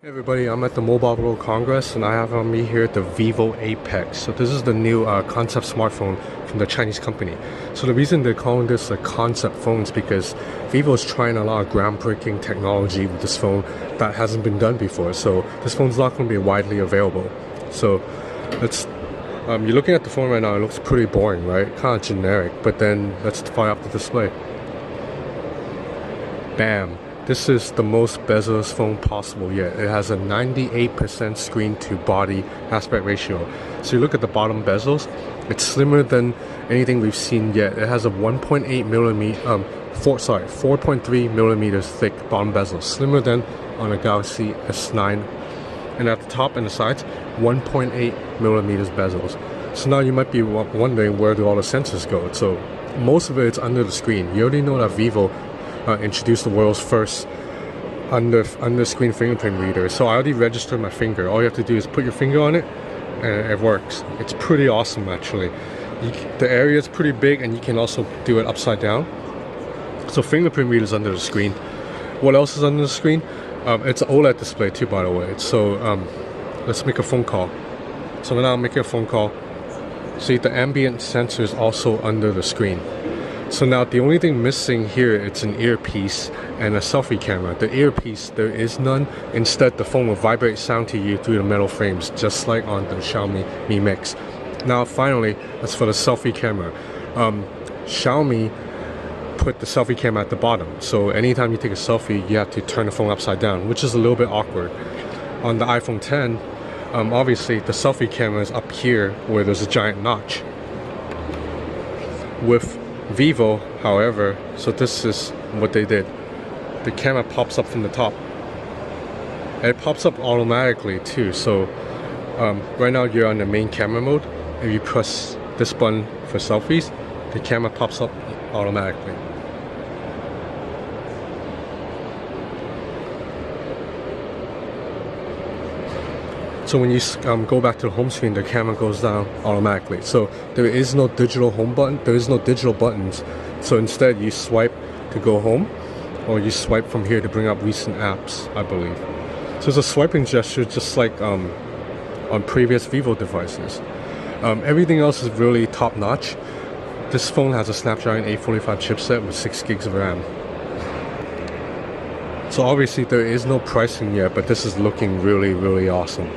Hey everybody, I'm at the Mobile World Congress and I have on me here the Vivo Apex. So this is the new concept smartphone from the Chinese company. So the reason they're calling this a concept phone is because Vivo is trying a lot of groundbreaking technology with this phone that hasn't been done before. So this phone's not going to be widely available. So it's you're looking at the phone right now, it looks pretty boring, right? Kind of generic, but then let's fire up the display. Bam! This is the most bezel-less phone possible yet. It has a 98% screen to body aspect ratio. So you look at the bottom bezels, it's slimmer than anything we've seen yet. It has a 4.3 millimeters thick bottom bezel, slimmer than on a Galaxy S9. And at the top and the sides, 1.8 millimeters bezels. So now you might be wondering, where do all the sensors go? So most of it's under the screen. You already know that Vivo introduced the world's first under screen fingerprint reader. So I already registered my finger. All you have to do is put your finger on it and it works. It's pretty awesome actually. The area is pretty big and you can also do it upside down. So fingerprint reader is under the screen. What else is under the screen? It's an OLED display too, by the way. So let's make a phone call. So now I'm making a phone call. See, the ambient sensor is also under the screen. So now the only thing missing here, it's an earpiece and a selfie camera. The earpiece, there is none. Instead, the phone will vibrate sound to you through the metal frames, just like on the Xiaomi Mi Mix. Now finally, as for the selfie camera, Xiaomi put the selfie camera at the bottom. So anytime you take a selfie, you have to turn the phone upside down, which is a little bit awkward. On the iPhone 10, obviously the selfie camera is up here where there's a giant notch. With Vivo, however, so this is what they did. The camera pops up from the top. And it pops up automatically too. So right now you're on the main camera mode. If you press this button for selfies, the camera pops up automatically. So when you go back to the home screen, the camera goes down automatically. So there is no digital home button, there is no digital buttons. So instead you swipe to go home, or you swipe from here to bring up recent apps, I believe. So it's a swiping gesture just like on previous Vivo devices. Everything else is really top notch. This phone has a Snapdragon 845 chipset with 6 gigs of RAM. So obviously there is no pricing yet, but this is looking really, really awesome.